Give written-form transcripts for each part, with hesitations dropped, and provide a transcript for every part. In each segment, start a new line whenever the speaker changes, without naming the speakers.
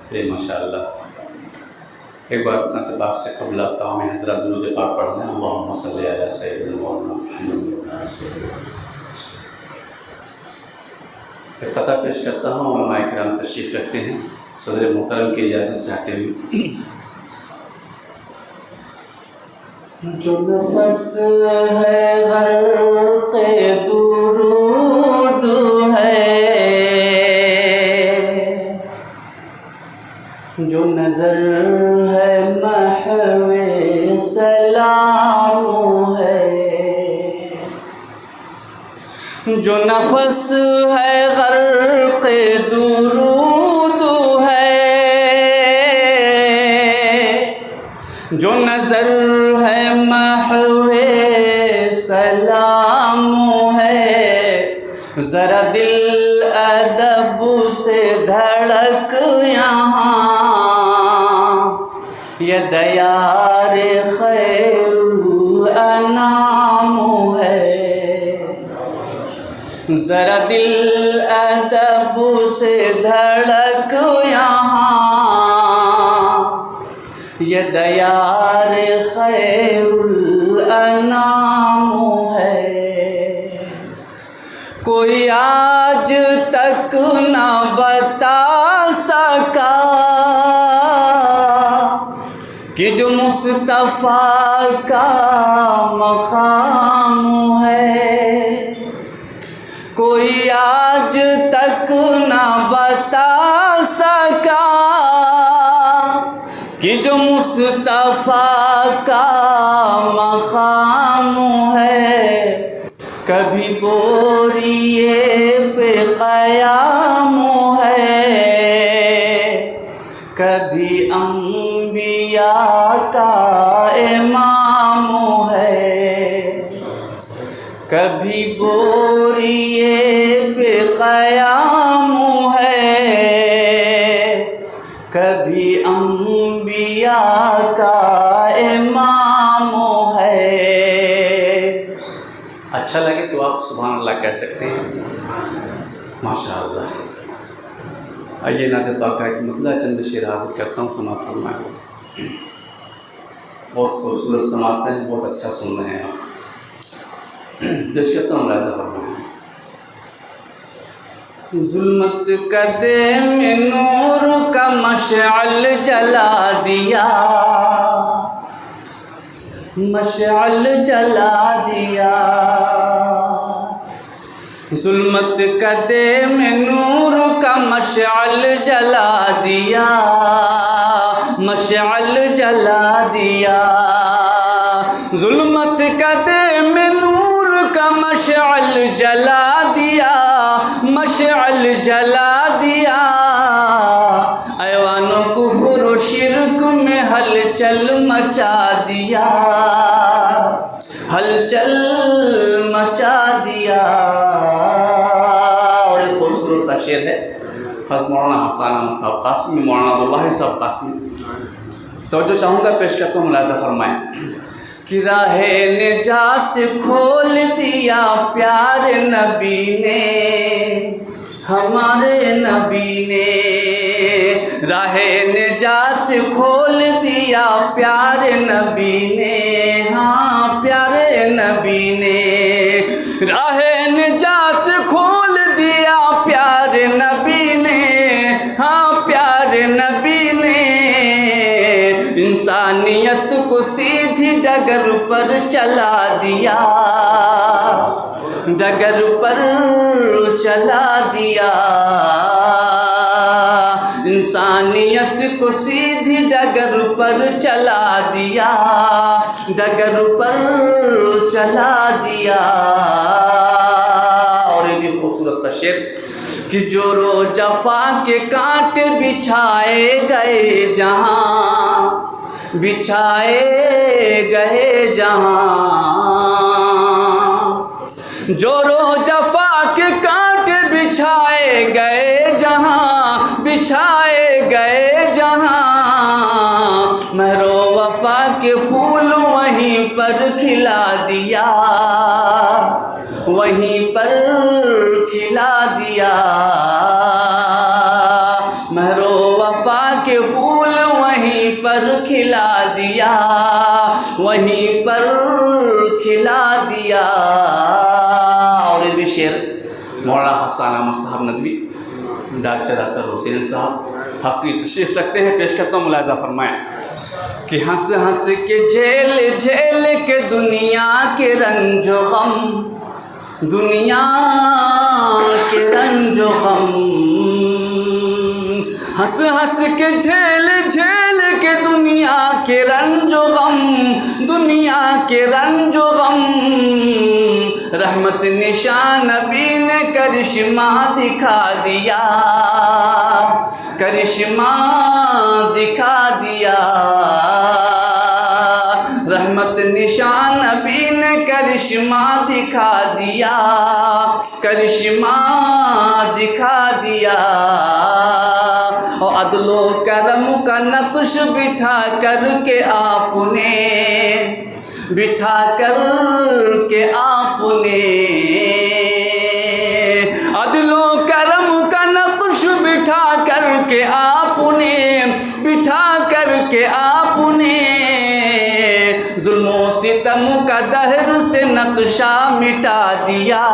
माशाअल्लाह। एक बार अपना तबाक से कबल ताम हज़रत दुरूद पाक पढ़ना है। अल्लाहुम्मा सल्ली अला सय्यिदिना मौलाना मुहम्मद। इफ्तिताह पेश करता हूँ। उलमाए किराम तशरीफ़ रखते हैं। सदर मोहतरम की इजाज़त चाहते हुए
जो नफ़स है ग़र्क़े दुरूद है, जो नज़र है महवे सलाम है, जो नफ़स है ग़र्क़े दुरूद है, जो नज़र है महवे सलाम है। ज़रा दिल अदब से धड़क यहाँ, ये दयार खैरुल अनाम है। ज़रा दिल अदब से धड़क यहाँ, ये दयार खैरुल अनाम है। कोई आज तक न बता सका कि जो मुस्तफ़ा का मक़ाम है। कोई आज तक न बता सका कि जो मुस्तफ़ा का मक़ाम है। कभी बोरिए पे क़याम है, कभी अम्बिया का इमाम है। कभी बोरिए पे क़याम है, कभी अम्बिया का इमाम है।
अच्छा लगे तो आप सुभान अल्लाह कह सकते हैं। माशाअल्लाह। आइए नात पाक का एक मतला चंद शेर हाजिर करता हूँ। समात फरमाएं। बहुत खूबसूरत समाते हैं, बहुत अच्छा सुन रहे हैं आप। पेश करता हूँ, मुलाज़ा फरमाएं।
ज़ुल्मत कदे में नूर का मशअल जला दिया, मशअल जला दिया। ज़ुल्मत कदे में नूर का मशअल जला दिया, मशअल जला दिया। ज़ुल्मत कदे में नूर का मशअल जला दिया, मशअल जला दिया। ऐवानो कुफ्र व शिर्क में हलचल मचा दिया, हलचल मचा दिया।
और एक खूबसूरत सा शेर है हज़रत मौलाना हसन साहब कासमी, मौलाना अब्दुल्लाह साहब कासमी। तो जो चाहूँगा पेश करता हूँ, मुलाज़ा फरमाएं।
कि राहे निजात खोल दिया प्यारे नबी ने, हमारे नबी ने। राहे निजात खोल दिया प्यारे नबी ने, हाँ प्यारे नबी ने। राहे निजात खोल दिया प्यारे नबी ने, हाँ प्यारे नबी ने। इंसानियत को सीधी डगर पर चला दिया, डगर पर चला दिया। इंसानियत को सीधी डगर पर चला दिया, डगर पर चला दिया।
और ये भी खूबसूरत सा शेर
कि जो रो जफा के कांटे बिछाए गए जहाँ, बिछाए गए जहाँ। जो रो जफा के कांटे बिछाए गए जहाँ, बिछाए गए जहाँ। महरो वफा के फूल वहीं पर खिला दिया, वहीं पर खिला दिया। महरो वफा खिला दिया, वहीं पर खिला दिया। और भी शेर मौलाना हसन अहमद साहब नदवी, डॉक्टर अतर हुसैन साहब हक की तशरीफ़ रखते हैं, पेश करता हूँ, मुलाज़ा फरमाएं कि हंस हंस के झेल झेल के दुनिया के रंजो गम, दुनिया के रंजो गम, हंस हंस के झेल झेल के दुनिया के रंजो गम, दुनिया के रंजो गम, रहमत निशान नबी ने करिश्मा दिखा दिया, करिश्मा दिखा दिया। रहमत निशान नबी ने करिश्मा दिखा दिया, करिश्मा दिखा दिया। और अदलो करम का नक्श बिठा करके आपने, बिठा कर के आपने, अदलो करम का नक्श बिठा कर के आपने, बिठा कर के आपने, जुल्मों सितम का दहर से नक्शा मिटा दिया,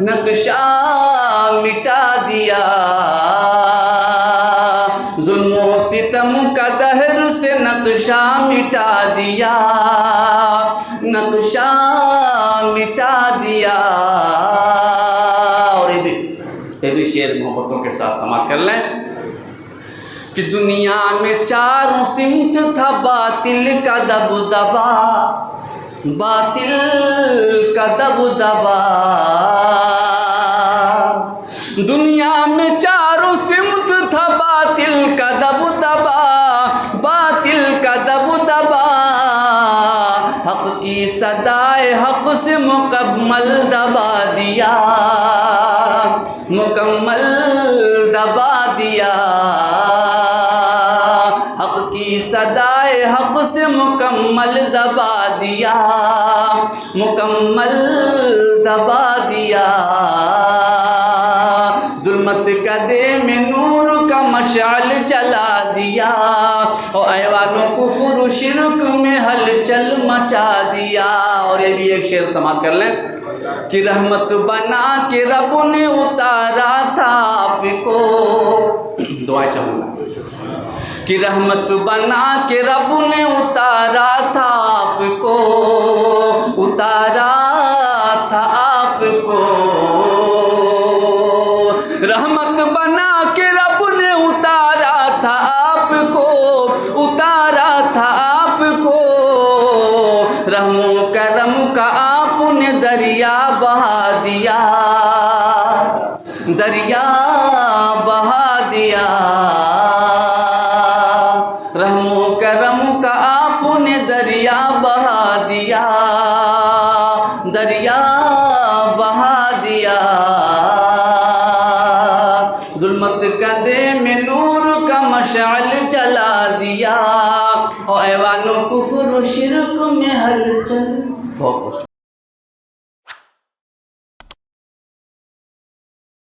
नक्शा मिटा दिया। जुल्मों सितम का दहर से नक्शा मिटा दिया, नक्शा मिटा दिया। और ये भी शेर मोहब्बतों के साथ समाप्त कर लें कि दुनिया में चारों सिमत था बातिल का दबदबा, बातिल का दबदबा। दुनिया में चारों सिमत था बातिल का दबदबा, बातिल का दबदबा। हक की सदाए हक से मुकम्मल दबा दिया, मुकम्मल दबा दिया। हक की सदाए हक से मुकम्मल दबा दिया, मुकम्मल दबा दिया। जुल्मत कदे में नूर का मशाल जला दिया, और ऐवानों कुफ्र शिरक में हलचल मचा दिया। और ये भी एक शेर समाप्त कर लें कि रहमत बना के रब ने उतारा था आपको, दुआएं चाहूँगा कि रहमत बना के रब ने उतारा था आपको, उतारा था आपको। रहमत बना के रब ने उतारा था आपको, उतारा था आपको। रहमो करम का आपने दरिया बहा दिया, दरिया बहा दिया। रहमो करम का आपने दरिया बहा दिया, दरिया बहा दिया। जुल्मत कदे में नूर का मशाल जला दिया, और ऐवानों कुफ्र शिरक में हलचल। बहुत